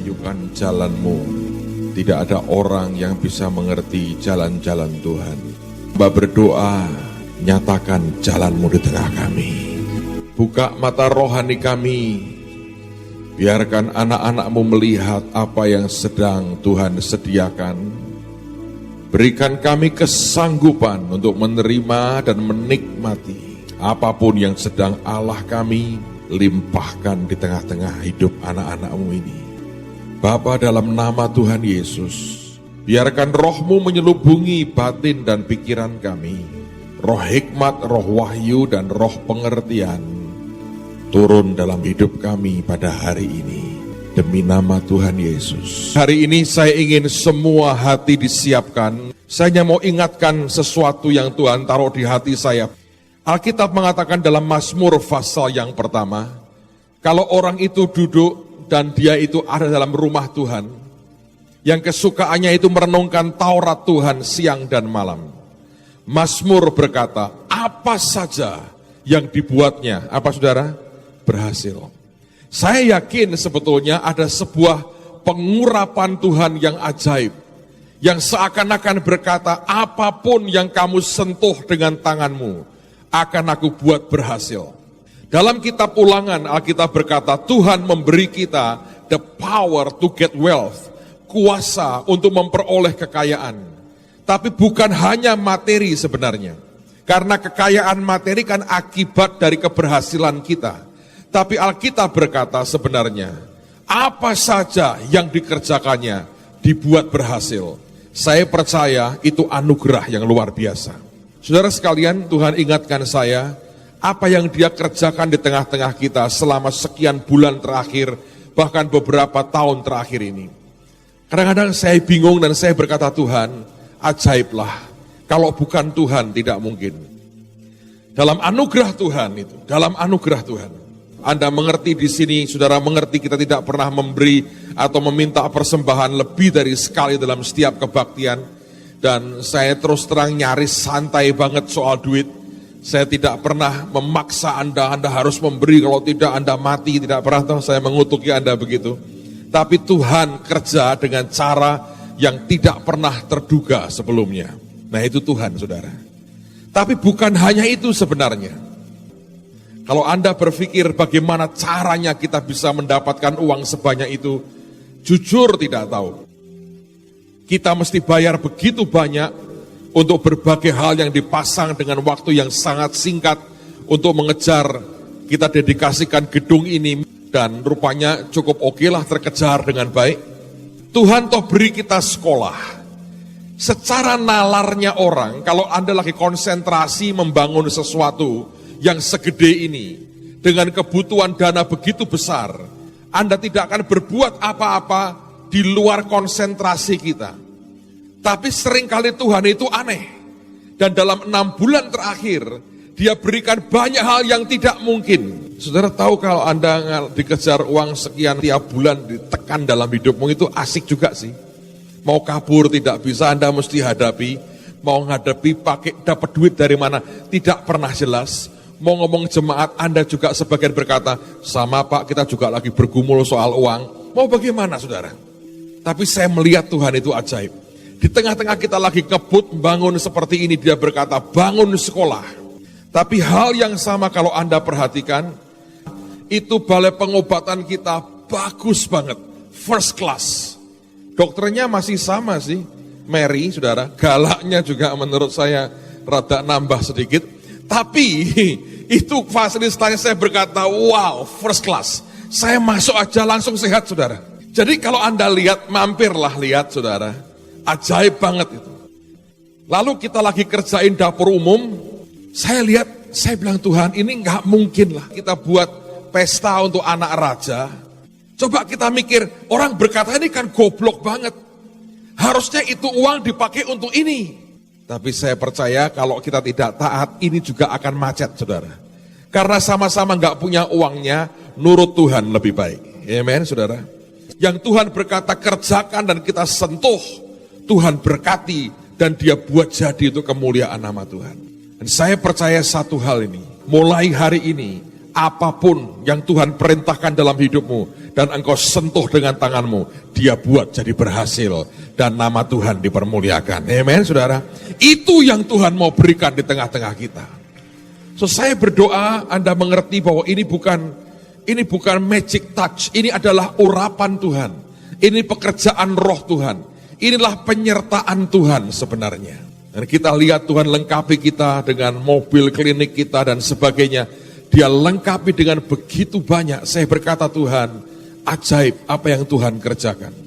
tunjukkan jalan-Mu. Tidak ada orang yang bisa mengerti jalan-jalan Tuhan. Hamba berdoa, nyatakan jalan-Mu di tengah kami. Buka mata rohani kami. Biarkan anak-anak-Mu melihat apa yang sedang Tuhan sediakan. Berikan kami kesanggupan untuk menerima dan menikmati apapun yang sedang Allah kami limpahkan di tengah-tengah hidup anak-anak-Mu ini. Bapa, dalam nama Tuhan Yesus, biarkan roh-Mu menyelubungi batin dan pikiran kami. Roh hikmat, roh wahyu, dan roh pengertian turun dalam hidup kami pada hari ini. Demi nama Tuhan Yesus. Hari ini saya ingin semua hati disiapkan. Saya hanya mau ingatkan sesuatu yang Tuhan taruh di hati saya. Alkitab mengatakan dalam Mazmur pasal yang pertama, kalau orang itu duduk dan dia itu ada dalam rumah Tuhan, yang kesukaannya itu merenungkan Taurat Tuhan siang dan malam. Mazmur berkata, apa saja yang dibuatnya, apa saudara? Berhasil. Saya yakin sebetulnya ada sebuah pengurapan Tuhan yang ajaib, yang seakan-akan berkata, apapun yang kamu sentuh dengan tanganmu, akan aku buat berhasil. Dalam kitab Ulangan, Alkitab berkata, Tuhan memberi kita the power to get wealth, kuasa untuk memperoleh kekayaan. Tapi bukan hanya materi sebenarnya. Karena kekayaan materi kan akibat dari keberhasilan kita. Tapi Alkitab berkata sebenarnya, apa saja yang dikerjakannya dibuat berhasil. Saya percaya itu anugerah yang luar biasa. Saudara sekalian, Tuhan ingatkan saya, apa yang Dia kerjakan di tengah-tengah kita selama sekian bulan terakhir, bahkan beberapa tahun terakhir ini. Kadang-kadang saya bingung dan saya berkata, Tuhan, ajaiblah, kalau bukan Tuhan tidak mungkin. Dalam anugerah Tuhan itu, dalam anugerah Tuhan. Anda mengerti di sini, saudara mengerti kita tidak pernah memberi atau meminta persembahan lebih dari sekali dalam setiap kebaktian. Dan saya terus terang nyaris santai banget soal duit. Saya tidak pernah memaksa Anda harus memberi, kalau tidak Anda mati. Tidak pernah tahu saya mengutuki Anda begitu. Tapi Tuhan kerja dengan cara yang tidak pernah terduga sebelumnya. Nah itu Tuhan, saudara. Tapi bukan hanya itu sebenarnya. Kalau Anda berpikir bagaimana caranya kita bisa mendapatkan uang sebanyak itu, jujur tidak tahu. Kita mesti bayar begitu banyak untuk berbagai hal yang dipasang dengan waktu yang sangat singkat untuk mengejar, kita dedikasikan gedung ini dan rupanya cukup okelah terkejar dengan baik. Tuhan toh beri kita sekolah. Secara nalarnya orang, kalau Anda lagi konsentrasi membangun sesuatu yang segede ini, dengan kebutuhan dana begitu besar, Anda tidak akan berbuat apa-apa di luar konsentrasi kita. Tapi seringkali Tuhan itu aneh. Dan dalam 6 bulan terakhir, Dia berikan banyak hal yang tidak mungkin. Saudara tahu kalau Anda dikejar uang sekian tiap bulan, ditekan dalam hidupmu, itu asik juga sih. Mau kabur tidak bisa, Anda mesti hadapi. Mau ngadepi pakai dapat duit dari mana, tidak pernah jelas. Mau ngomong jemaat, Anda juga sebagian berkata, sama Pak, kita juga lagi bergumul soal uang. Mau bagaimana saudara? Tapi saya melihat Tuhan itu ajaib. Di tengah-tengah kita lagi kebut bangun seperti ini, Dia berkata, bangun sekolah. Tapi hal yang sama kalau Anda perhatikan, itu balai pengobatan kita bagus banget, first class. Dokternya masih sama sih, Mary, saudara. Galaknya juga menurut saya rada nambah sedikit. Tapi itu fasilitasnya saya berkata, wow, first class. Saya masuk aja langsung sehat, saudara. Jadi kalau Anda lihat, mampirlah lihat, saudara. Ajaib banget itu. Lalu kita lagi kerjain dapur umum, saya lihat, saya bilang Tuhan ini nggak mungkin lah kita buat pesta untuk anak raja. Coba kita mikir, orang berkata ini kan goblok banget. Harusnya itu uang dipakai untuk ini. Tapi saya percaya kalau kita tidak taat, ini juga akan macet, saudara. Karena sama-sama nggak punya uangnya, nurut Tuhan lebih baik. Amen, saudara. Yang Tuhan berkata kerjakan dan kita sentuh, Tuhan berkati dan Dia buat jadi itu kemuliaan nama Tuhan. Dan saya percaya satu hal ini, mulai hari ini apapun yang Tuhan perintahkan dalam hidupmu dan engkau sentuh dengan tanganmu, dia buat jadi berhasil dan nama Tuhan dipermuliakan. Amen, saudara. Itu yang Tuhan mau berikan di tengah-tengah kita. So, saya berdoa Anda mengerti bahwa ini bukan magic touch, ini adalah urapan Tuhan. Ini pekerjaan roh Tuhan. Inilah penyertaan Tuhan sebenarnya. Dan kita lihat Tuhan lengkapi kita dengan mobil klinik kita dan sebagainya. Dia lengkapi dengan begitu banyak. Saya berkata Tuhan, ajaib apa yang Tuhan kerjakan.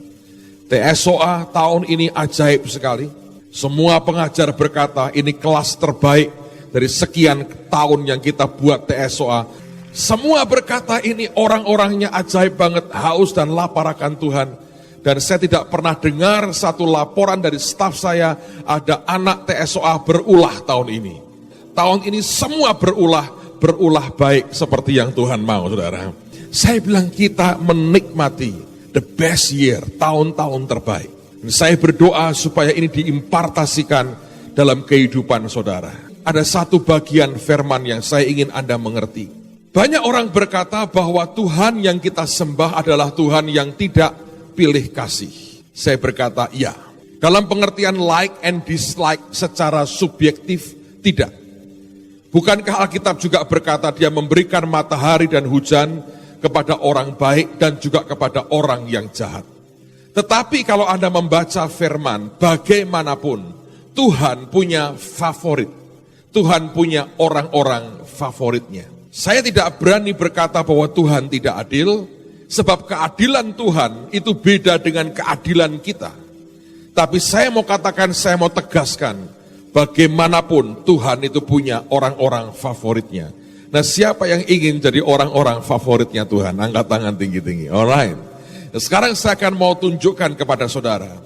TSOA tahun ini ajaib sekali. Semua pengajar berkata ini kelas terbaik dari sekian tahun yang kita buat TSOA. Semua berkata ini orang-orangnya ajaib banget, haus dan lapar akan Tuhan. Dan saya tidak pernah dengar satu laporan dari staf saya, ada anak TSOA berulah tahun ini. Tahun ini semua berulah baik seperti yang Tuhan mau, saudara. Saya bilang kita menikmati the best year, tahun-tahun terbaik. Dan saya berdoa supaya ini diimpartasikan dalam kehidupan saudara. Ada satu bagian firman yang saya ingin Anda mengerti. Banyak orang berkata bahwa Tuhan yang kita sembah adalah Tuhan yang tidak pilih kasih. Saya berkata, iya. Dalam pengertian like and dislike secara subjektif, tidak. Bukankah Alkitab juga berkata dia memberikan matahari dan hujan kepada orang baik dan juga kepada orang yang jahat. Tetapi kalau Anda membaca firman, bagaimanapun, Tuhan punya favorit. Tuhan punya orang-orang favoritnya. Saya tidak berani berkata bahwa Tuhan tidak adil, sebab keadilan Tuhan itu beda dengan keadilan kita. Tapi saya mau katakan, saya mau tegaskan, bagaimanapun Tuhan itu punya orang-orang favoritnya. Nah, siapa yang ingin jadi orang-orang favoritnya Tuhan? Angkat tangan tinggi-tinggi. Alright. Nah, sekarang saya akan mau tunjukkan kepada saudara,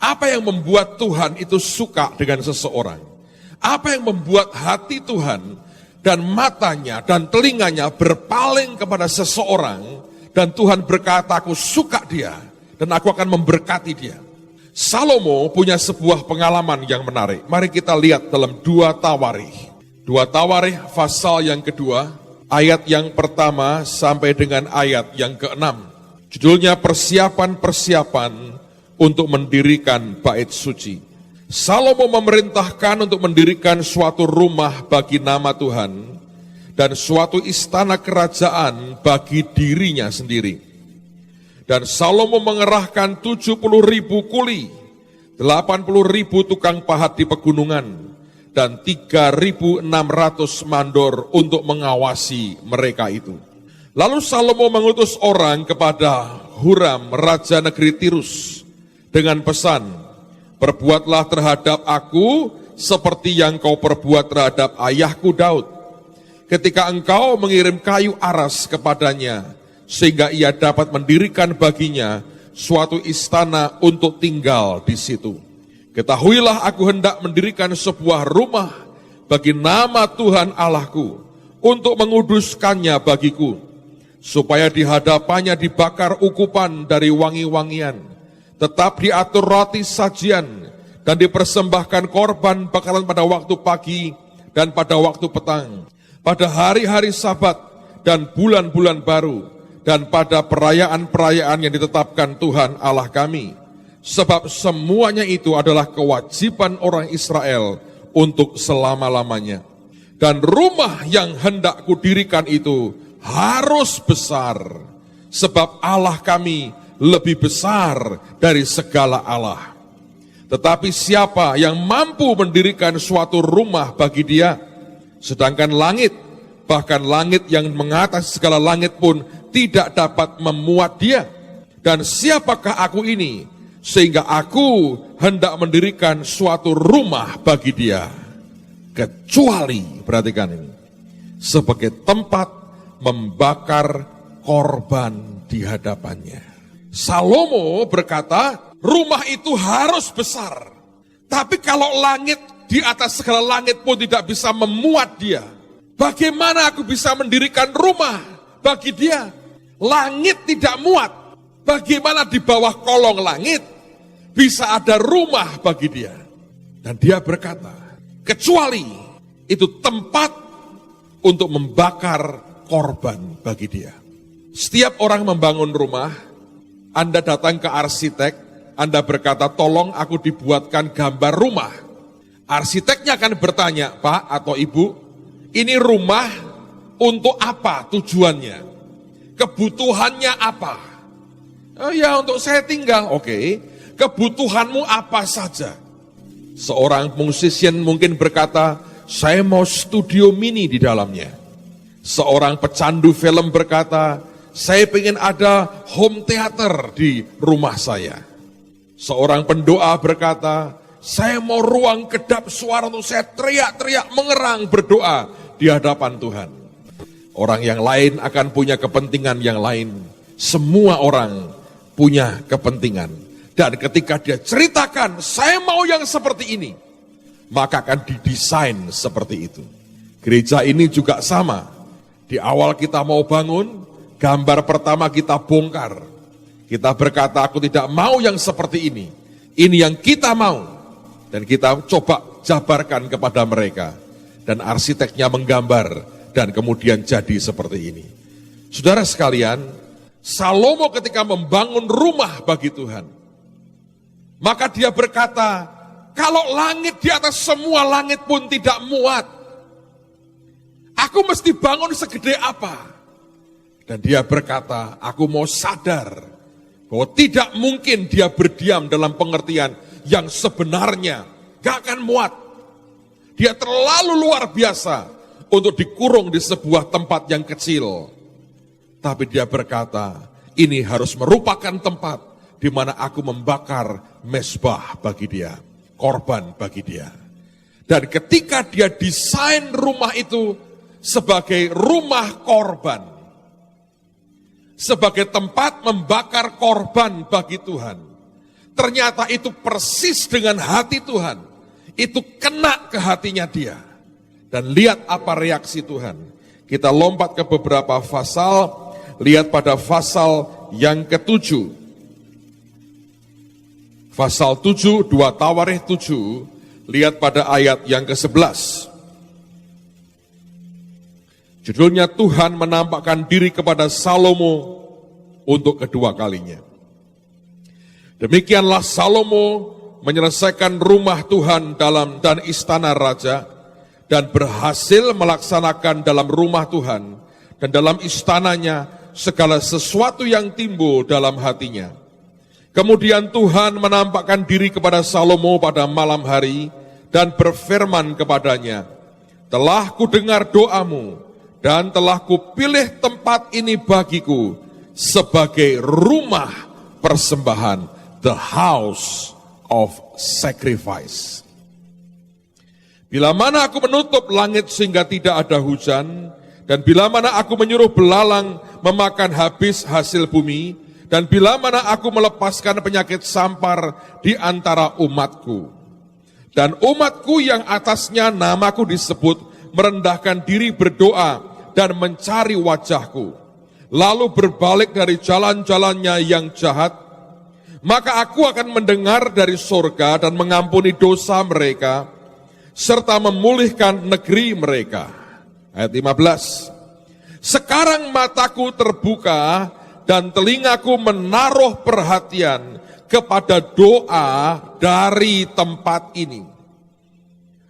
apa yang membuat Tuhan itu suka dengan seseorang. Apa yang membuat hati Tuhan dan matanya dan telinganya berpaling kepada seseorang, dan Tuhan berkata, aku suka dia, dan aku akan memberkati dia. Salomo punya sebuah pengalaman yang menarik. Mari kita lihat dalam 2 Tawarikh. 2 Tawarikh pasal yang kedua, ayat yang pertama sampai dengan ayat yang ke-6. Judulnya persiapan-persiapan untuk mendirikan bait suci. Salomo memerintahkan untuk mendirikan suatu rumah bagi nama Tuhan dan suatu istana kerajaan bagi dirinya sendiri. Dan Salomo mengerahkan 70.000 kuli, 80.000 tukang pahat di pegunungan, dan 3.600 mandor untuk mengawasi mereka itu. Lalu Salomo mengutus orang kepada Huram, raja negeri Tirus, dengan pesan, perbuatlah terhadap aku seperti yang kau perbuat terhadap ayahku Daud. Ketika engkau mengirim kayu aras kepadanya, sehingga ia dapat mendirikan baginya suatu istana untuk tinggal di situ. Ketahuilah aku hendak mendirikan sebuah rumah bagi nama Tuhan Allahku, untuk menguduskannya bagiku, supaya di hadapannya dibakar ukupan dari wangi-wangian. Tetap diatur roti sajian dan dipersembahkan korban bakaran pada waktu pagi dan pada waktu petang, pada hari-hari Sabat dan bulan-bulan baru, dan pada perayaan-perayaan yang ditetapkan Tuhan Allah kami. Sebab semuanya itu adalah kewajiban orang Israel untuk selama-lamanya. Dan rumah yang hendak kudirikan itu harus besar, sebab Allah kami lebih besar dari segala Allah. Tetapi siapa yang mampu mendirikan suatu rumah bagi dia, sedangkan langit, bahkan langit yang mengatas segala langit pun tidak dapat memuat dia. Dan siapakah aku ini, sehingga aku hendak mendirikan suatu rumah bagi dia, kecuali, perhatikan ini, sebagai tempat membakar korban di hadapannya. Salomo berkata, rumah itu harus besar. Tapi kalau langit di atas segala langit pun tidak bisa memuat dia, bagaimana aku bisa mendirikan rumah bagi dia? Langit tidak muat. Bagaimana di bawah kolong langit bisa ada rumah bagi dia? Dan dia berkata, kecuali itu tempat untuk membakar korban bagi dia. Setiap orang membangun rumah, Anda datang ke arsitek, Anda berkata, tolong aku dibuatkan gambar rumah. Arsiteknya akan bertanya, Pak atau Ibu, ini rumah untuk apa tujuannya? Kebutuhannya apa? Oh ya, untuk saya tinggal. Oke. Kebutuhanmu apa saja? Seorang musician mungkin berkata, saya mau studio mini di dalamnya. Seorang pecandu film berkata, saya ingin ada home theater di rumah saya. Seorang pendoa berkata, saya mau ruang kedap suara untuk saya teriak-teriak mengerang berdoa di hadapan Tuhan. Orang yang lain akan punya kepentingan yang lain. Semua orang punya kepentingan. Dan ketika dia ceritakan, saya mau yang seperti ini, maka akan didesain seperti itu. Gereja ini juga sama. Di awal kita mau bangun, gambar pertama kita bongkar. Kita berkata, aku tidak mau yang seperti ini. Ini yang kita mau. Dan kita coba jabarkan kepada mereka. Dan arsiteknya menggambar. Dan kemudian jadi seperti ini. Saudara sekalian, Salomo ketika membangun rumah bagi Tuhan, maka dia berkata, kalau langit di atas semua langit pun tidak muat, aku mesti bangun segede apa? Dan dia berkata, aku mau sadar bahwa tidak mungkin dia berdiam dalam pengertian yang sebenarnya gak akan muat. Dia terlalu luar biasa untuk dikurung di sebuah tempat yang kecil. Tapi dia berkata, ini harus merupakan tempat di mana aku membakar mezbah bagi dia, korban bagi dia. Dan ketika dia desain rumah itu sebagai rumah korban, sebagai tempat membakar korban bagi Tuhan, ternyata itu persis dengan hati Tuhan. Itu kena ke hatinya dia. Dan lihat apa reaksi Tuhan. Kita lompat ke beberapa pasal, lihat pada pasal yang ke-7. Pasal 7, 2 Tawarikh 7, lihat pada ayat yang ke-11. Judulnya, Tuhan menampakkan diri kepada Salomo untuk kedua kalinya. Demikianlah Salomo menyelesaikan rumah Tuhan dan istana raja, dan berhasil melaksanakan dalam rumah Tuhan dan dalam istananya segala sesuatu yang timbul dalam hatinya. Kemudian Tuhan menampakkan diri kepada Salomo pada malam hari dan berfirman kepadanya, telah kudengar doamu, dan telah kupilih tempat ini bagiku sebagai rumah persembahan, the house of sacrifice. Bila mana aku menutup langit sehingga tidak ada hujan, dan bila mana aku menyuruh belalang memakan habis hasil bumi, dan bila mana aku melepaskan penyakit sampar di antara umatku, dan umatku yang atasnya namaku disebut merendahkan diri berdoa dan mencari wajahku, lalu berbalik dari jalan-jalannya yang jahat, maka aku akan mendengar dari surga dan mengampuni dosa mereka, serta memulihkan negeri mereka. Ayat 15. Sekarang mataku terbuka dan telingaku menaruh perhatian kepada doa dari tempat ini.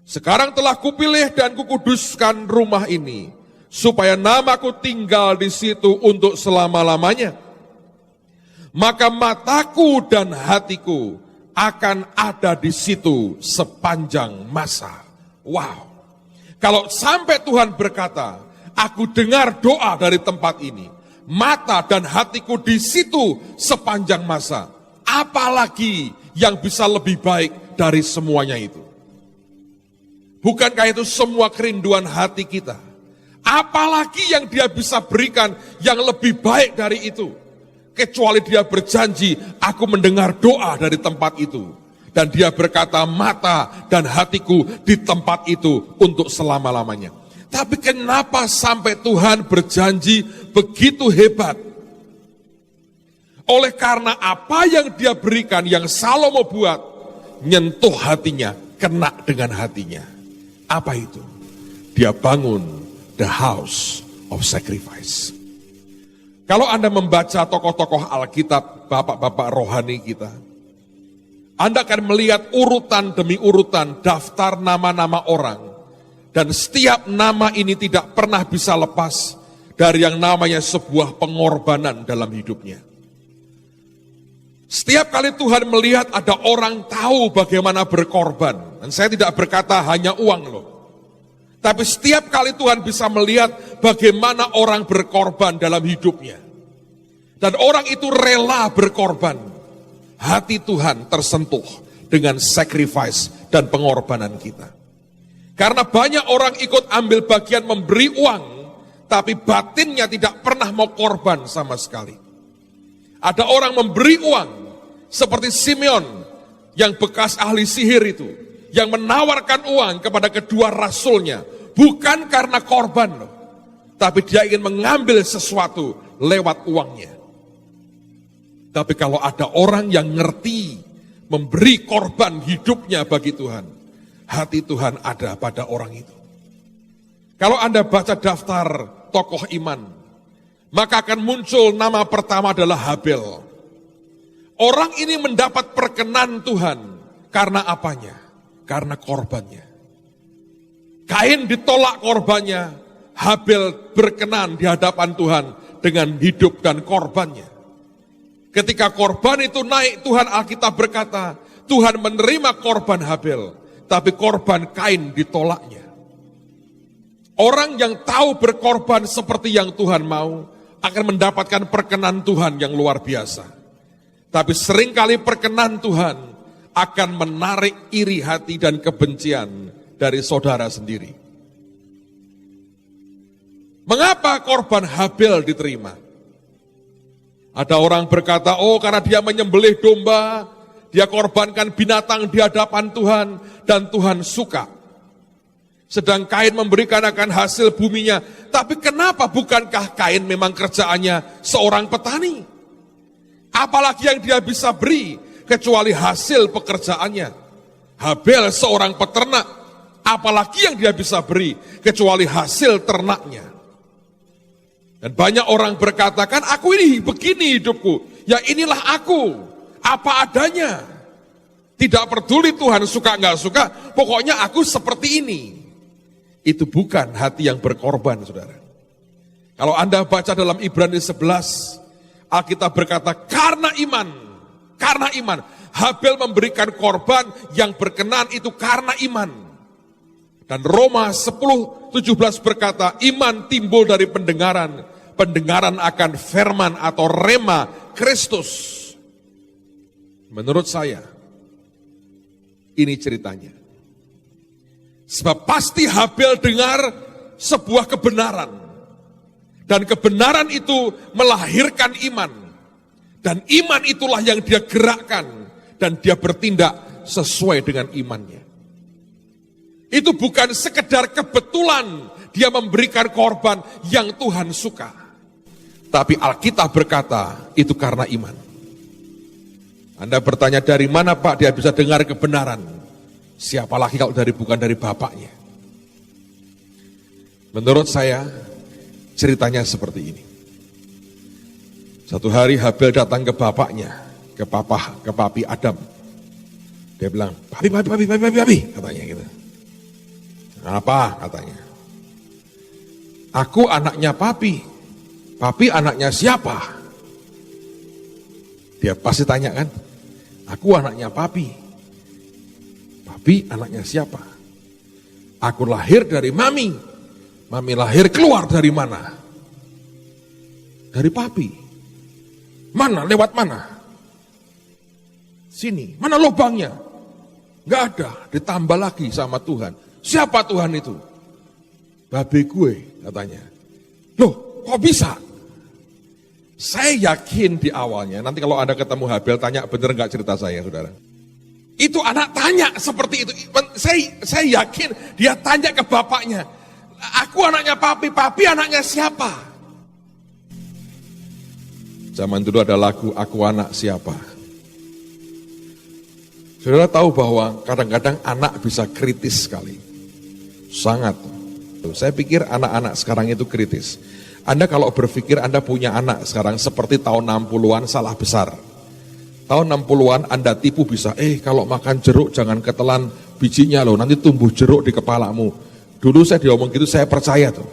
Sekarang telah kupilih dan kukuduskan rumah ini, supaya namaku tinggal di situ untuk selama-lamanya. Maka mataku dan hatiku akan ada di situ sepanjang masa. Wow. Kalau sampai Tuhan berkata, aku dengar doa dari tempat ini, mata dan hatiku di situ sepanjang masa, apalagi yang bisa lebih baik dari semuanya itu? Bukankah itu semua kerinduan hati kita? Apalagi yang dia bisa berikan yang lebih baik dari itu? Kecuali dia berjanji, aku mendengar doa dari tempat itu. Dan dia berkata, mata dan hatiku di tempat itu untuk selama-lamanya. Tapi kenapa sampai Tuhan berjanji begitu hebat? Oleh karena apa yang dia berikan, yang Salomo buat, nyentuh hatinya, kena dengan hatinya. Apa itu? Dia bangun the house of sacrifice. Kalau Anda membaca tokoh-tokoh Alkitab, bapak-bapak rohani kita, Anda akan melihat urutan demi urutan daftar nama-nama orang. Dan setiap nama ini tidak pernah bisa lepas dari yang namanya sebuah pengorbanan dalam hidupnya. Setiap kali Tuhan melihat ada orang tahu bagaimana berkorban. Dan saya tidak berkata hanya uang loh. Tapi setiap kali Tuhan bisa melihat bagaimana orang berkorban dalam hidupnya. Dan orang itu rela berkorban. Hati Tuhan tersentuh dengan sacrifice dan pengorbanan kita. Karena banyak orang ikut ambil bagian memberi uang, tapi batinnya tidak pernah mau korban sama sekali. Ada orang memberi uang, seperti Simeon yang bekas ahli sihir itu, yang menawarkan uang kepada kedua rasulnya, bukan karena korban loh, tapi dia ingin mengambil sesuatu lewat uangnya. Tapi kalau ada orang yang ngerti memberi korban hidupnya bagi Tuhan, hati Tuhan ada pada orang itu. Kalau Anda baca daftar tokoh iman, maka akan muncul nama pertama adalah Habel. Orang ini mendapat perkenan Tuhan karena apanya? Karena korbannya. Kain ditolak korbannya, Habel berkenan di hadapan Tuhan dengan hidup dan korbannya. Ketika korban itu naik, Tuhan Alkitab berkata, Tuhan menerima korban Habel, tapi korban Kain ditolaknya. Orang yang tahu berkorban seperti yang Tuhan mau, akan mendapatkan perkenan Tuhan yang luar biasa. Tapi seringkali perkenan Tuhan akan menarik iri hati dan kebencian dari saudara sendiri. Mengapa korban Habel diterima? Ada orang berkata, oh karena dia menyembelih domba, dia korbankan binatang di hadapan Tuhan, dan Tuhan suka. Sedang Kain memberikan akan hasil buminya, tapi kenapa bukankah Kain memang kerjaannya seorang petani? Apalagi yang dia bisa beri, kecuali hasil pekerjaannya. Habel seorang peternak, apalagi yang dia bisa beri, kecuali hasil ternaknya. Dan banyak orang berkata, kan aku ini begini hidupku, ya inilah aku, apa adanya. Tidak peduli Tuhan suka nggak suka, pokoknya aku seperti ini. Itu bukan hati yang berkorban, saudara. Kalau Anda baca dalam Ibrani 11, Alkitab berkata, karena iman, Habel memberikan korban yang berkenan itu karena iman. Dan Roma 10:17 berkata, iman timbul dari pendengaran, pendengaran akan firman atau rema Kristus. Menurut saya, ini ceritanya. Sebab pasti Habel dengar sebuah kebenaran. Dan kebenaran itu melahirkan iman. Dan iman itulah yang dia gerakkan. Dan dia bertindak sesuai dengan imannya. Itu bukan sekedar kebetulan dia memberikan korban yang Tuhan suka. Tapi Alkitab berkata itu karena iman. Anda bertanya dari mana Pak dia bisa dengar kebenaran? Siapa lagi kalau bukan dari bapaknya? Menurut saya ceritanya seperti ini. Satu hari Habel datang ke bapaknya, ke papi Adam. Dia bilang, papi, katanya gitu. Apa katanya? Aku anaknya papi anaknya siapa? Dia pasti tanya kan? Aku anaknya papi anaknya siapa? Aku lahir dari mami lahir keluar dari mana? Dari papi. Mana, lewat mana? Sini, mana lubangnya? Gak ada, ditambah lagi sama Tuhan. Siapa Tuhan itu? Babe gue katanya. Loh kok bisa? Saya yakin di awalnya, nanti kalau Anda ketemu Habel tanya bener gak cerita saya saudara. Itu anak tanya seperti itu. Saya yakin dia tanya ke bapaknya. Aku anaknya papi anaknya siapa? Zaman dulu ada lagu Aku Anak Siapa. Saudara tahu bahwa kadang-kadang anak bisa kritis sekali. Sangat. Saya pikir anak-anak sekarang itu kritis. Anda kalau berpikir Anda punya anak sekarang seperti tahun 60-an, salah besar. Tahun 60-an Anda tipu bisa, kalau makan jeruk jangan ketelan bijinya loh, nanti tumbuh jeruk di kepalamu. Dulu saya diomong gitu, saya percaya tuh.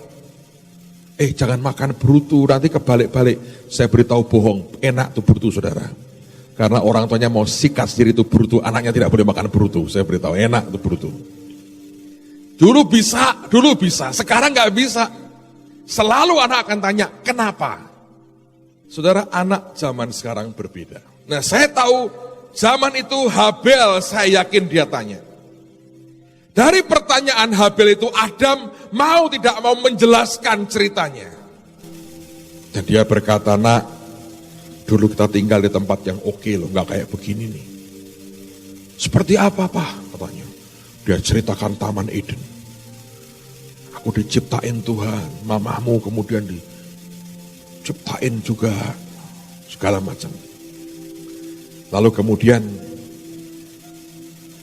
Jangan makan brutu, nanti kebalik-balik. Saya beritahu bohong, enak tuh brutu saudara. Karena orang tuanya mau sikat sendiri itu brutu, anaknya tidak boleh makan brutu. Saya beritahu, enak tuh brutu. Dulu bisa, sekarang nggak bisa. Selalu anak akan tanya, kenapa? Saudara, anak zaman sekarang berbeda. Nah, saya tahu zaman itu Habel, saya yakin dia tanya. Dari pertanyaan Habel itu, Adam mau tidak mau menjelaskan ceritanya. Dan dia berkata, nak, dulu kita tinggal di tempat yang oke loh, nggak kayak begini nih. Seperti apa, Pak? Katanya. Dia ceritakan Taman Eden. Aku diciptain Tuhan, mamamu kemudian diciptain juga, segala macam. Lalu kemudian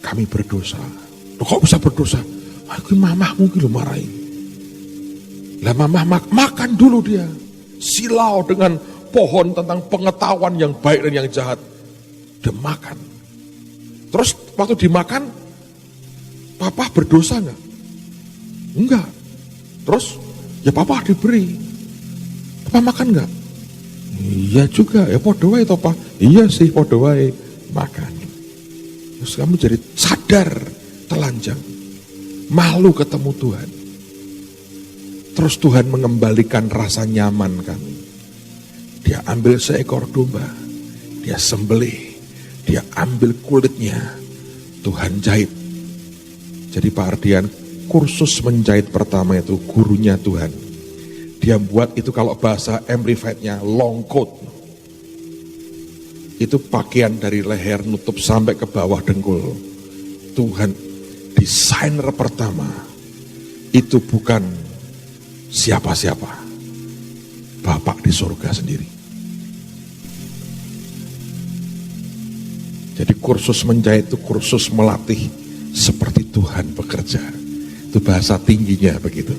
kami berdosa. Loh, kok bisa berdosa? Aku mamahmu gitu marahin. Lah mamah makan dulu dia. Silau dengan pohon tentang pengetahuan yang baik dan yang jahat. Dia makan. Terus waktu dimakan, papa berdosa enggak? Enggak. Terus, ya papa diberi. Papa makan enggak? Iya juga, ya podo wae toh, Pak. Iya sih podo wae makan. Terus kamu jadi sadar, telanjang. Malu ketemu Tuhan. Terus Tuhan mengembalikan rasa nyaman kami. Dia ambil seekor domba, dia sembelih, dia ambil kulitnya, Tuhan jahit. Jadi Pak Ardian, kursus menjahit pertama itu gurunya Tuhan. Dia buat itu kalau bahasa Amplified-nya long coat. Itu pakaian dari leher nutup sampai ke bawah dengkul. Tuhan desainer pertama itu bukan siapa-siapa. Bapak di surga sendiri. Jadi kursus menjahit itu kursus melatih seperti Tuhan bekerja. Itu bahasa tingginya begitu.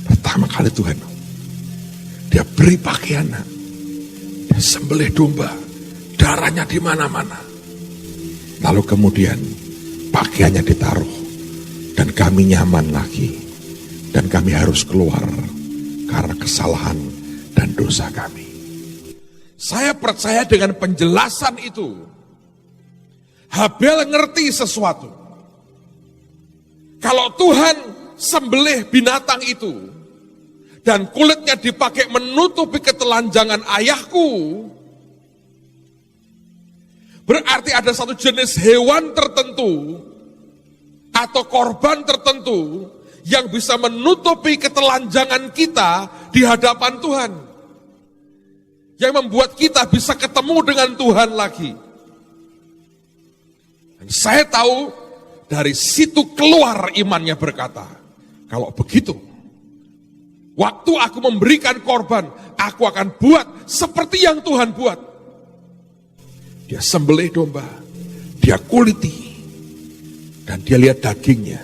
Pertama kali Tuhan, dia beri pakaian, dia sembelih domba, darahnya di mana-mana. Lalu kemudian pakaiannya ditaruh dan kami nyaman lagi dan kami harus keluar karena kesalahan dan dosa kami. Saya percaya dengan penjelasan itu, Habel ngerti sesuatu. Kalau Tuhan sembelih binatang itu dan kulitnya dipakai menutupi ketelanjangan ayahku, berarti ada satu jenis hewan tertentu atau korban tertentu yang bisa menutupi ketelanjangan kita di hadapan Tuhan. Yang membuat kita bisa ketemu dengan Tuhan lagi. Dan saya tahu dari situ keluar imannya berkata, kalau begitu, waktu aku memberikan korban, aku akan buat seperti yang Tuhan buat. Dia sembelih domba, dia kuliti, dan dia lihat dagingnya.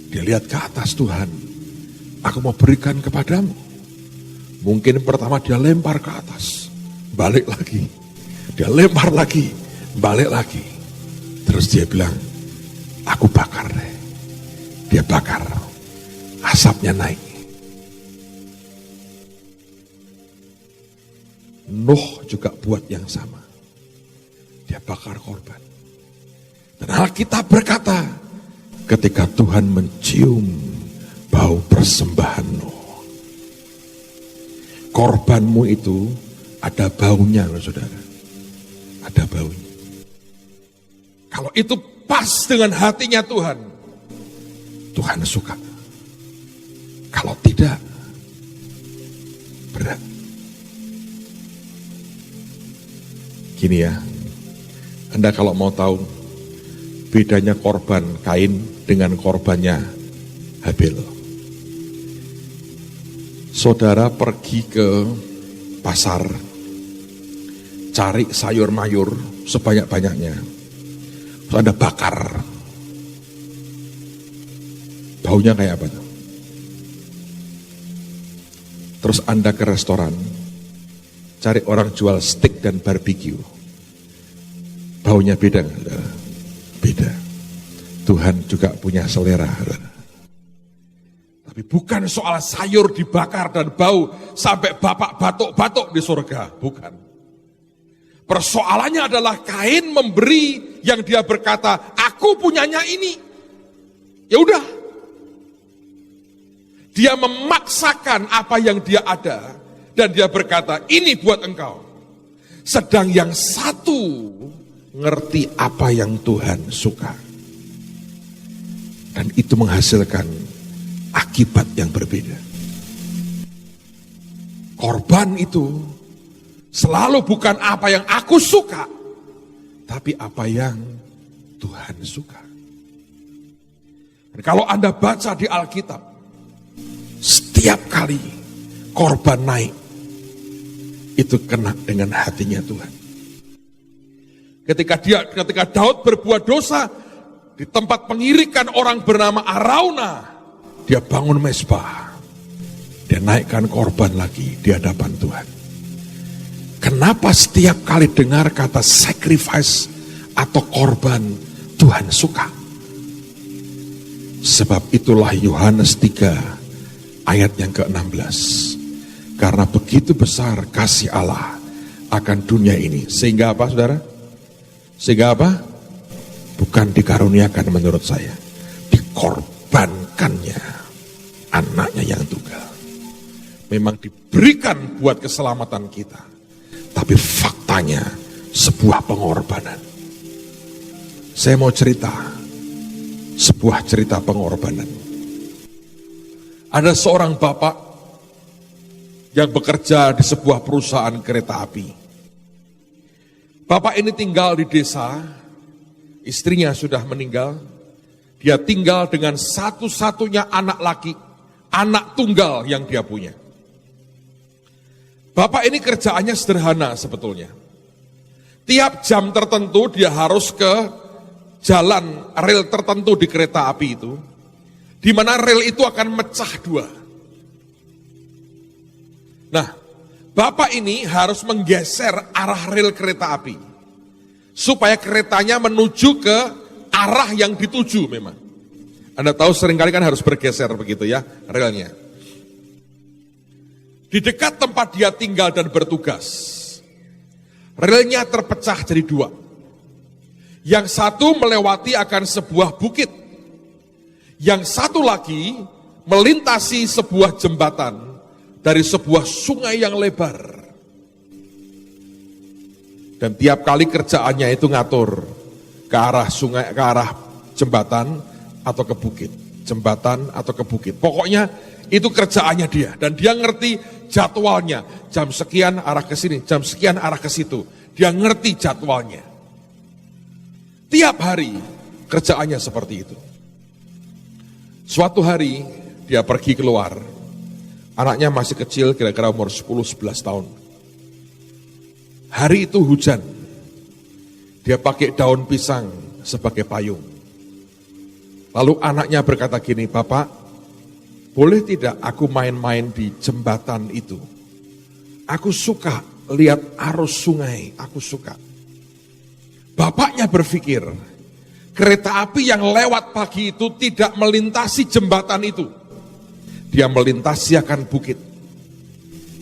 Dia lihat ke atas, Tuhan, aku mau berikan kepadamu. Mungkin pertama dia lempar ke atas, balik lagi. Dia lempar lagi, balik lagi. Terus dia bilang, aku bakar deh. Dia bakar, asapnya naik. Nuh juga buat yang sama. Dia bakar korban. Dan Alkitab berkata, ketika Tuhan mencium bau persembahan Nuh, korbanmu itu ada baunya loh saudara. Ada baunya. Kalau itu pas dengan hatinya Tuhan, Tuhan suka. Kalau tidak, berat. Gini ya, Anda kalau mau tahu bedanya korban Kain dengan korbannya Habel. Saudara pergi ke pasar, cari sayur mayur sebanyak-banyaknya. Terus Anda bakar. Baunya kayak apa tuh? Terus Anda ke restoran, cari orang jual steak dan barbecue. Baunya beda nggak, saudara? Beda. Tuhan juga punya selera, saudara. Tapi bukan soal sayur dibakar dan bau sampai bapak batuk-batuk di surga, bukan. Persoalannya adalah Kain memberi yang dia berkata, aku punyanya ini. Ya udah. Dia memaksakan apa yang dia ada dan dia berkata, ini buat engkau. Sedang yang satu ngerti apa yang Tuhan suka. Dan itu menghasilkan akibat yang berbeda. Korban itu selalu bukan apa yang aku suka, tapi apa yang Tuhan suka. Dan kalau Anda baca di Alkitab, setiap kali korban naik, itu kena dengan hatinya Tuhan. Ketika Daud berbuat dosa, di tempat pengirikan orang bernama Arauna, dia bangun mezbah. Dia naikkan korban lagi di hadapan Tuhan. Kenapa setiap kali dengar kata sacrifice atau korban, Tuhan suka? Sebab itulah Yohanes 3 ayat yang ke-16. Karena begitu besar kasih Allah akan dunia ini. Sehingga apa, saudara? Sehingga apa? Bukan dikaruniakan menurut saya. Dikorbankannya anaknya yang tunggal. Memang diberikan buat keselamatan kita. Tapi faktanya sebuah pengorbanan. Saya mau cerita. Sebuah cerita pengorbanan. Ada seorang bapak yang bekerja di sebuah perusahaan kereta api. Bapak ini tinggal di desa, istrinya sudah meninggal. Dia tinggal dengan satu-satunya anak laki, anak tunggal yang dia punya. Bapak ini kerjaannya sederhana sebetulnya. Tiap jam tertentu dia harus ke jalan rel tertentu di kereta api itu, di mana rel itu akan mecah dua. Nah, bapak ini harus menggeser arah rel kereta api, supaya keretanya menuju ke arah yang dituju memang. Anda tahu seringkali kan harus bergeser begitu ya, relnya. Di dekat tempat dia tinggal dan bertugas, relnya terpecah jadi dua. Yang satu melewati akan sebuah bukit. Yang satu lagi melintasi sebuah jembatan dari sebuah sungai yang lebar. Dan tiap kali kerjaannya itu ngatur ke arah sungai, ke arah jembatan atau ke bukit. Jembatan atau ke bukit. Pokoknya itu kerjaannya dia. Dan dia ngerti jadwalnya. Jam sekian arah ke sini, jam sekian arah ke situ. Dia ngerti jadwalnya. Tiap hari kerjaannya seperti itu. Suatu hari dia pergi keluar. Anaknya masih kecil, kira-kira umur 10-11 tahun. Hari itu hujan. Dia pakai daun pisang sebagai payung. Lalu anaknya berkata gini, "Bapak, boleh tidak aku main-main di jembatan itu? Aku suka lihat arus sungai, aku suka." Bapaknya berpikir, kereta api yang lewat pagi itu tidak melintasi jembatan itu. Dia melintasi akan bukit.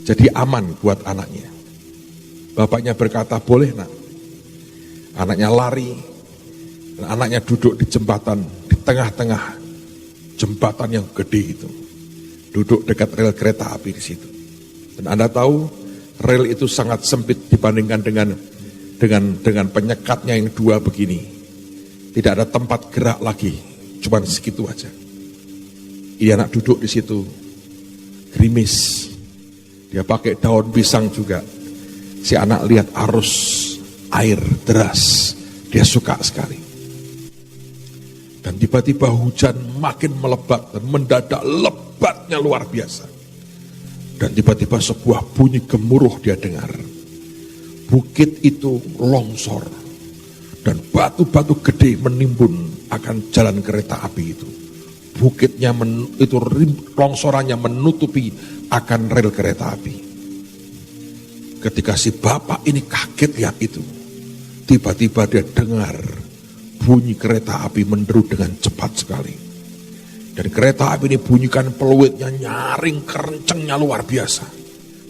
Jadi aman buat anaknya. Bapaknya berkata, "Boleh nak." Anaknya lari, dan anaknya duduk di jembatan, di tengah-tengah jembatan yang gede itu. Duduk dekat rel kereta api di situ. Dan Anda tahu, rel itu sangat sempit dibandingkan dengan penyekatnya yang dua begini. Tidak ada tempat gerak lagi, cuman segitu aja. Ia nak duduk di situ, gerimis. Dia pakai daun pisang juga. Si anak lihat arus air deras, dia suka sekali. Dan tiba-tiba hujan makin melebat dan mendadak lebatnya luar biasa. Dan tiba-tiba sebuah bunyi gemuruh dia dengar. Bukit itu longsor dan batu-batu gede menimbun akan jalan kereta api itu. bukitnya, longsorannya menutupi akan rel kereta api. Ketika si bapak ini kaget lihat itu, tiba-tiba dia dengar bunyi kereta api menderu dengan cepat sekali. Dan kereta api ini bunyikan peluitnya nyaring kencengnya luar biasa.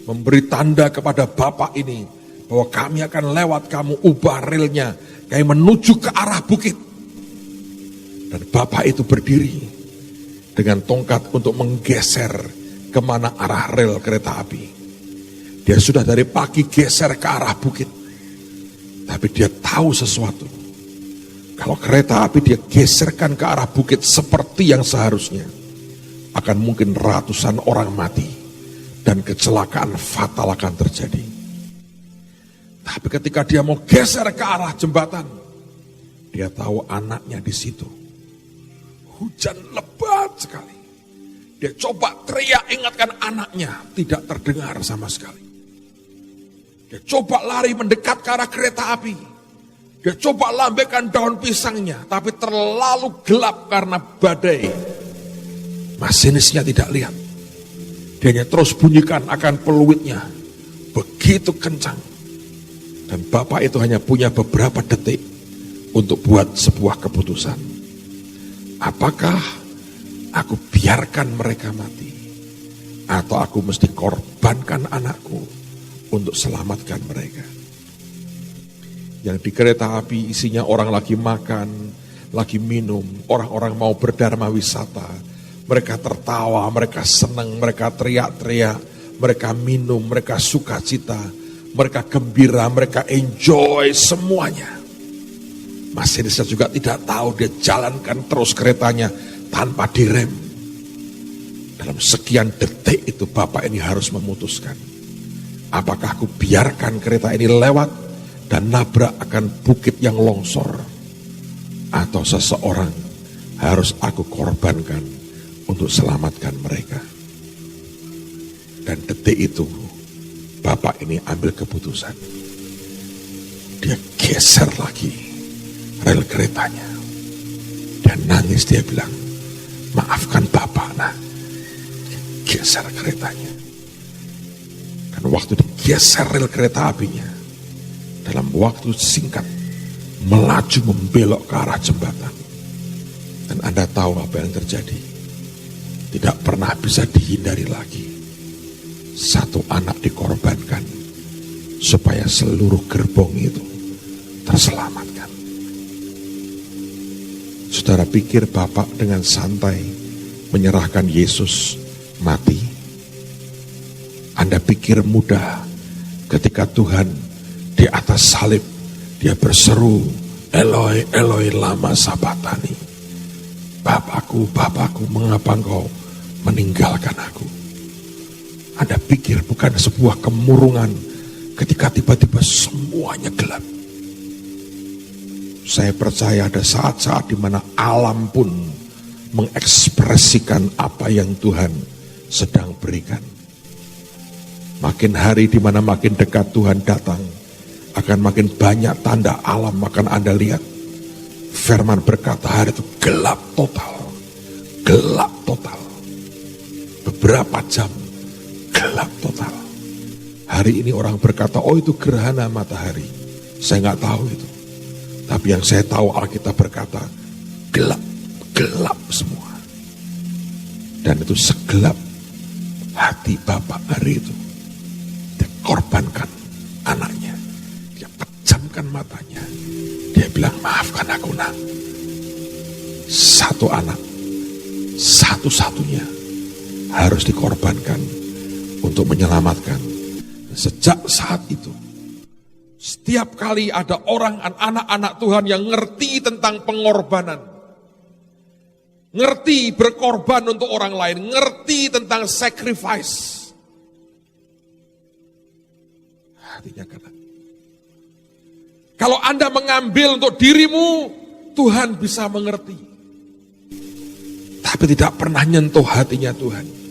Memberi tanda kepada bapak ini bahwa kami akan lewat, kamu ubah relnya, kami menuju ke arah bukit. Dan bapak itu berdiri dengan tongkat untuk menggeser kemana arah rel kereta api. Dia sudah dari pagi geser ke arah bukit. Tapi dia tahu sesuatu. Kalau kereta api dia geserkan ke arah bukit seperti yang seharusnya, akan mungkin ratusan orang mati dan kecelakaan fatal akan terjadi. Tapi ketika dia mau geser ke arah jembatan, dia tahu anaknya di situ. Hujan lebat sekali. Dia coba teriak ingatkan anaknya, tidak terdengar sama sekali. Dia coba lari mendekat ke arah kereta api. Dia coba lambaikan daun pisangnya, tapi terlalu gelap karena badai. Masinisnya tidak lihat. Dia hanya terus bunyikan akan peluitnya. Begitu kencang. Dan bapak itu hanya punya beberapa detik untuk buat sebuah keputusan. Apakah aku biarkan mereka mati? Atau aku mesti korbankan anakku untuk selamatkan mereka? Yang di kereta api isinya orang lagi makan, lagi minum, orang-orang mau berdharma wisata. Mereka tertawa, mereka senang, mereka teriak-teriak, mereka minum, mereka sukacita, mereka gembira, mereka enjoy semuanya. Masinisnya juga tidak tahu, dia jalankan terus keretanya tanpa direm. Dalam sekian detik itu bapak ini harus memutuskan. Apakah aku biarkan kereta ini lewat dan nabrak akan bukit yang longsor, atau seseorang harus aku korbankan untuk selamatkan mereka. Dan detik itu bapak ini ambil keputusan. Dia geser lagi rel keretanya. Dan nangis dia bilang, maafkan bapak, nah. Dia geser keretanya. Dan waktu digeser rel kereta apinya, dalam waktu singkat melaju membelok ke arah jembatan. Dan Anda tahu apa yang terjadi. Tidak pernah bisa dihindari lagi. Satu anak dikorbankan supaya seluruh gerbong itu terselamatkan. Saudara pikir bapak dengan santai menyerahkan Yesus mati? Anda pikir mudah ketika Tuhan di atas salib dia berseru, Eloi, Eloi lama sabatani. Bapakku, Bapakku, mengapa engkau meninggalkan aku? Anda pikir bukan sebuah kemurungan ketika tiba-tiba semuanya gelap? Saya percaya ada saat-saat di mana alam pun mengekspresikan apa yang Tuhan sedang berikan. Makin hari di mana makin dekat Tuhan datang, akan makin banyak tanda alam akan Anda lihat. Firman berkata hari itu gelap total. Gelap total. Beberapa jam gelap total. Hari ini orang berkata, oh itu gerhana matahari. Saya nggak tahu itu. Tapi yang saya tahu Alkitab berkata, gelap, gelap semua. Dan itu segelap hati bapak hari itu. Dia korbankan anaknya. Dia pejamkan matanya. Dia bilang, maafkan aku nak. Satu anak, satu-satunya harus dikorbankan untuk menyelamatkan. Sejak saat itu, setiap kali ada orang, anak-anak Tuhan yang ngerti tentang pengorbanan, ngerti berkorban untuk orang lain, ngerti tentang sacrifice, hatinya kena. Kalau Anda mengambil untuk dirimu, Tuhan bisa mengerti. Tapi tidak pernah nyentuh hatinya Tuhan.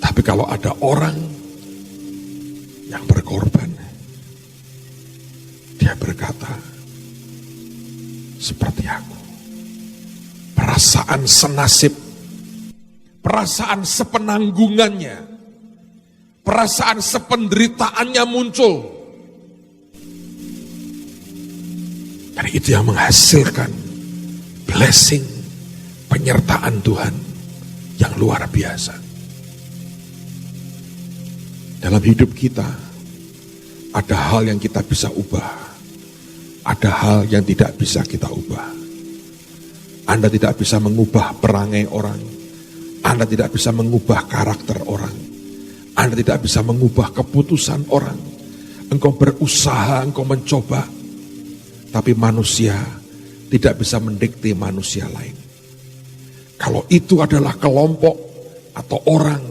Tapi kalau ada orang yang berkorban, dia berkata, seperti aku. Perasaan senasib perasaan sepenanggungannya, perasaan sependeritaannya muncul. Dan itu yang menghasilkan blessing, penyertaan Tuhan yang luar biasa. Dalam hidup kita, ada hal yang kita bisa ubah, ada hal yang tidak bisa kita ubah. Anda tidak bisa mengubah perangai orang, Anda tidak bisa mengubah karakter orang, Anda tidak bisa mengubah keputusan orang. Engkau berusaha, engkau mencoba, tapi manusia tidak bisa mendikte manusia lain. Kalau itu adalah kelompok atau orang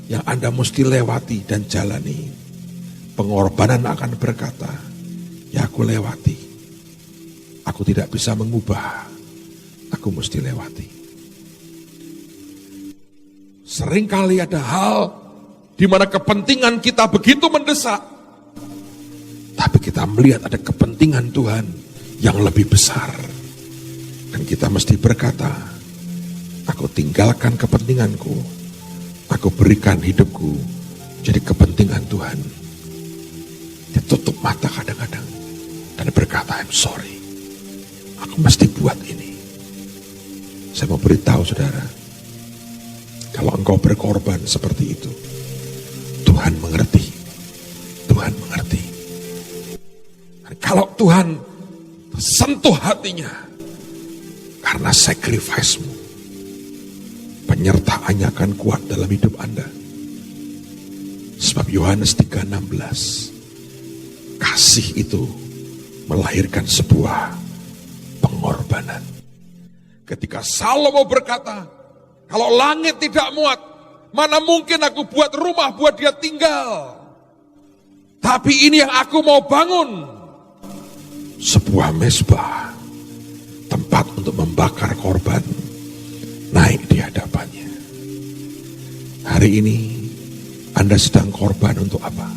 yang Anda mesti lewati dan jalani, pengorbanan akan berkata, ya aku lewati. Aku tidak bisa mengubah, aku mesti lewati. Seringkali ada hal di mana kepentingan kita begitu mendesak, tapi kita melihat ada kepentingan Tuhan yang lebih besar. Dan kita mesti berkata, aku tinggalkan kepentinganku, aku berikan hidupku jadi kepentingan Tuhan. Dia tutup mata kadang-kadang dan berkata, I'm sorry, aku mesti buat ini. Saya mau beritahu saudara, kalau engkau berkorban seperti itu, Tuhan mengerti. Tuhan mengerti. Dan kalau Tuhan sentuh hatinya karena sacrifice-mu, penyertaannya akan kuat dalam hidup Anda. Sebab Yohanes 3:16, kasih itu melahirkan sebuah pengorbanan. Ketika Salomo berkata, kalau langit tidak muat, mana mungkin aku buat rumah buat dia tinggal. Tapi ini yang aku mau bangun, sebuah mezbah, tempat untuk membakar korban, naik di hadapannya. Hari ini Anda sedang korban untuk apa?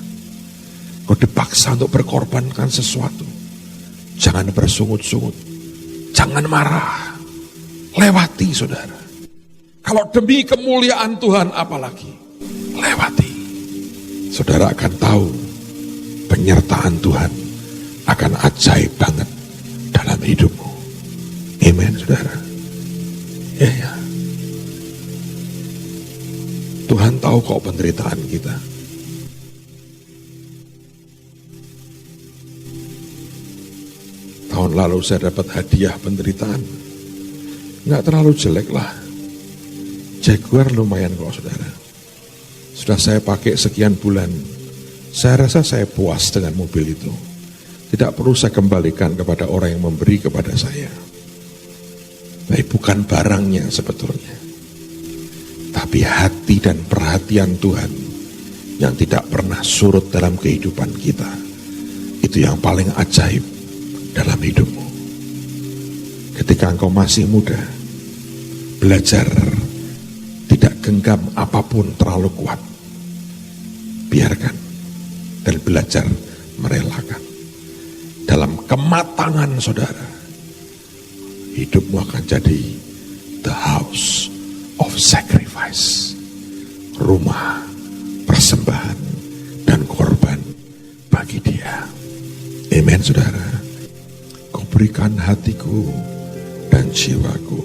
Kau dipaksa untuk berkorbankan sesuatu. Jangan bersungut-sungut, jangan marah, lewati saudara. Kalau demi kemuliaan Tuhan apalagi, lewati. Saudara akan tahu penyertaan Tuhan akan ajaib banget dalam hidupmu. Amen saudara. Ya. Tuhan tahu kok penderitaan kita. Tahun lalu saya dapat hadiah penderitaan. Nggak terlalu jelek lah. Jaguar lumayan kok saudara. Sudah saya pakai sekian bulan. Saya rasa saya puas dengan mobil itu. Tidak perlu saya kembalikan kepada orang yang memberi kepada saya. Tapi bukan barangnya sebetulnya. Tapi hati dan perhatian Tuhan yang tidak pernah surut dalam kehidupan kita. Itu yang paling ajaib dalam hidupmu. Ketika engkau masih muda, belajar tidak genggam apapun terlalu kuat. Biarkan dan belajar merelakan. Dalam kematangan saudara, hidupmu akan jadi the house of sacrifice, rumah persembahan dan korban bagi Dia. Amen saudara. Kau berikan hatiku dan jiwaku,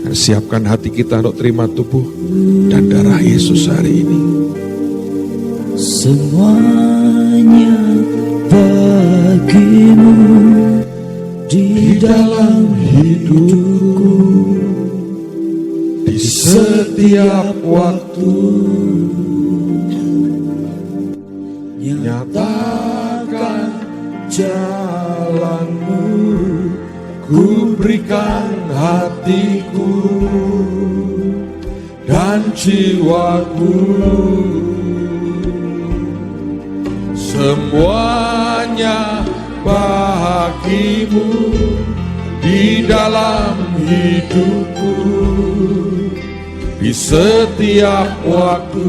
dan siapkan hati kita untuk terima tubuh dan darah Yesus hari ini. Semuanya bagimu di dalam hidupku, di setiap waktu. Nyatakan jalanmu, ku berikan hatiku dan jiwaku. Semuanya bagimu di dalam hidupku, di setiap waktu.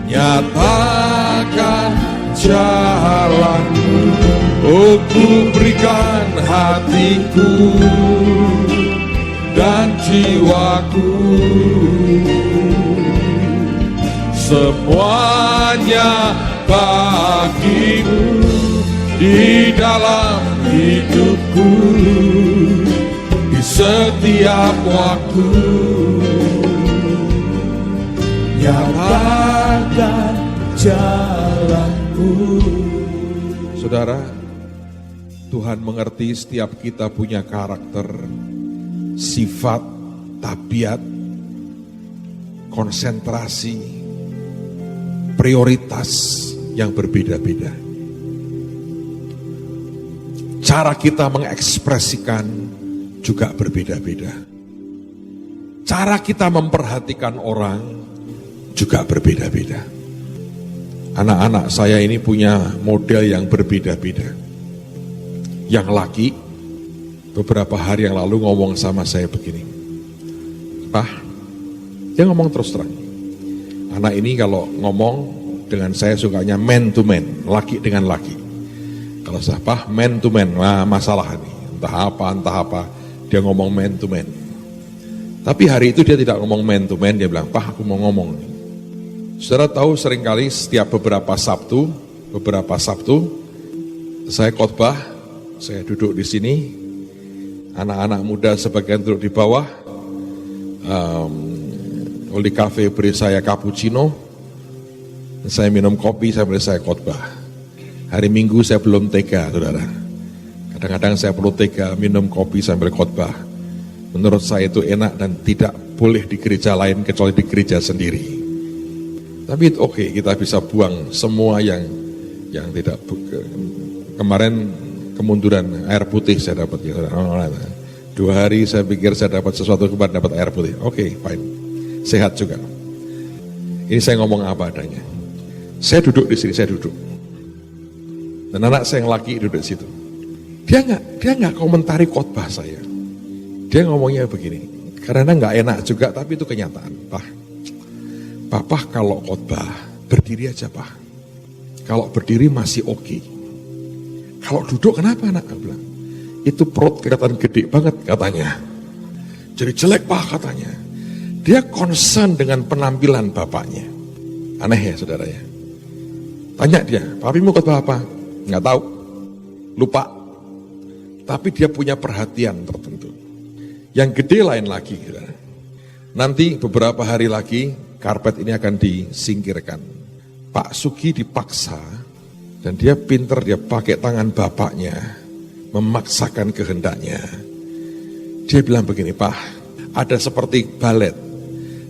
Nyatakan jalanmu, oh ku berikan hatiku dan jiwaku. Semuanya bagimu di dalam hidupku, di setiap waktu. Nyatakan jalanku. Saudara, Tuhan mengerti setiap kita punya karakter, sifat, tabiat, konsentrasi, prioritas yang berbeda-beda. Cara kita mengekspresikan juga berbeda-beda. Cara kita memperhatikan orang juga berbeda-beda. Anak-anak saya ini punya model yang berbeda-beda. Yang laki, beberapa hari yang lalu ngomong sama saya begini, "Pak," dia ngomong terus terang. Anak ini kalau ngomong dengan saya sukanya man to man, laki dengan laki. Kalau saya, "Pak, man to man," nah, masalah ini. Entah apa, dia ngomong man to man. Tapi hari itu dia tidak ngomong man to man, dia bilang, "Pak, aku mau ngomong nih." Saudara tahu seringkali setiap beberapa Sabtu saya khotbah, saya duduk di sini, anak-anak muda sebagian duduk di bawah, Oli Cafe beri saya cappuccino, saya minum kopi sambil saya khotbah. Hari Minggu saya belum tega, saudara. Kadang-kadang saya perlu tega minum kopi sambil khotbah. Menurut saya itu enak dan tidak boleh di gereja lain kecuali di gereja sendiri. Tapi oke, kita bisa buang semua yang tidak. Kemarin kemunduran air putih saya dapat. 2 hari saya pikir saya dapat sesuatu, kemarin dapat air putih. Oke, fine. Sehat juga. Ini saya ngomong apa adanya. Saya duduk di sini, saya duduk. Dan anak saya yang laki duduk di situ. Dia nggak komentari khotbah saya. Dia ngomongnya begini. Karena nggak enak juga, tapi itu kenyataan. Papa kalau khotbah berdiri aja, Pak. Kalau berdiri masih oke. Kalau duduk kenapa anak? Aku bilang, itu perut kelihatan gede banget katanya. Jadi jelek, Pak, katanya. Dia concern dengan penampilan bapaknya. Aneh ya, saudara ya. Tanya dia, "Papi mau khotbah apa?" Nggak tahu. Lupa. Tapi dia punya perhatian tertentu. Yang gede lain lagi, saudara. Nanti beberapa hari lagi karpet ini akan disingkirkan. Pak Sugi dipaksa, dan dia pinter, dia pakai tangan bapaknya, memaksakan kehendaknya. Dia bilang begini, "Pak, ada seperti balet."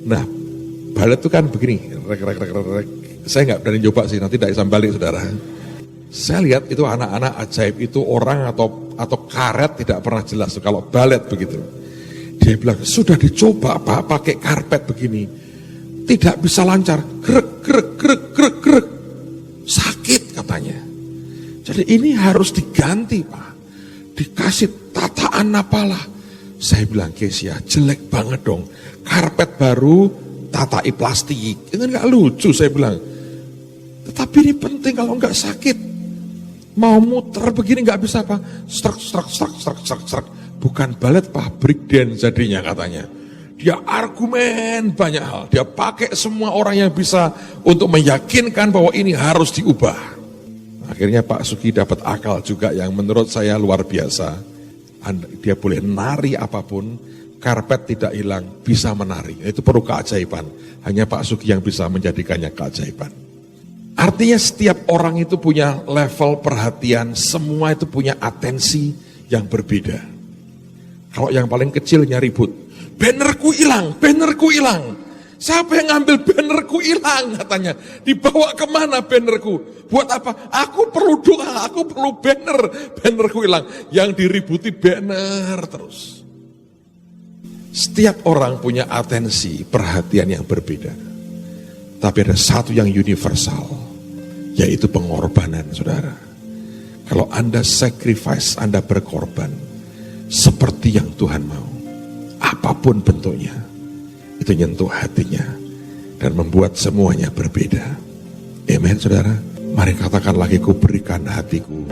Nah, balet itu kan begini, rek. Saya nggak berani coba sih, nanti tidak bisa balik, saudara. Saya lihat itu anak-anak ajaib itu orang atau karet tidak pernah jelas kalau balet begitu. Dia bilang, "Sudah dicoba, Pak, pakai karpet begini. Tidak bisa lancar, grek. Sakit," katanya. Jadi ini harus diganti, Pak. Dikasih tataan apalah. Saya bilang, "Kesia, jelek banget dong. Karpet baru, tatai plastik. Itu nggak lucu," saya bilang. "Tetapi ini penting kalau nggak sakit. Mau muter begini nggak bisa, Pak. Strak. Bukan balet, Pak, break dance jadinya," katanya. Dia argumen banyak hal. Dia pakai semua orang yang bisa untuk meyakinkan bahwa ini harus diubah. Akhirnya Pak Sugi dapat akal juga yang menurut saya luar biasa. Dia boleh nari apapun, karpet tidak hilang, bisa menari. Itu perlu keajaiban. Hanya Pak Sugi yang bisa menjadikannya keajaiban. Artinya setiap orang itu punya level perhatian, semua itu punya atensi yang berbeda. Kalau yang paling kecilnya ribut, bannerku hilang. Siapa yang ngambil bannerku hilang, katanya. Dibawa kemana bannerku? Buat apa? Aku perlu doa, aku perlu bannerku hilang. Yang diributi banner terus. Setiap orang punya atensi, perhatian yang berbeda. Tapi ada satu yang universal, yaitu pengorbanan, saudara. Kalau Anda sacrifice, Anda berkorban, seperti yang Tuhan mau, apapun bentuknya, itu nyentuh hatinya dan membuat semuanya berbeda. Amen, saudara. Mari katakan lagi, ku berikan hatiku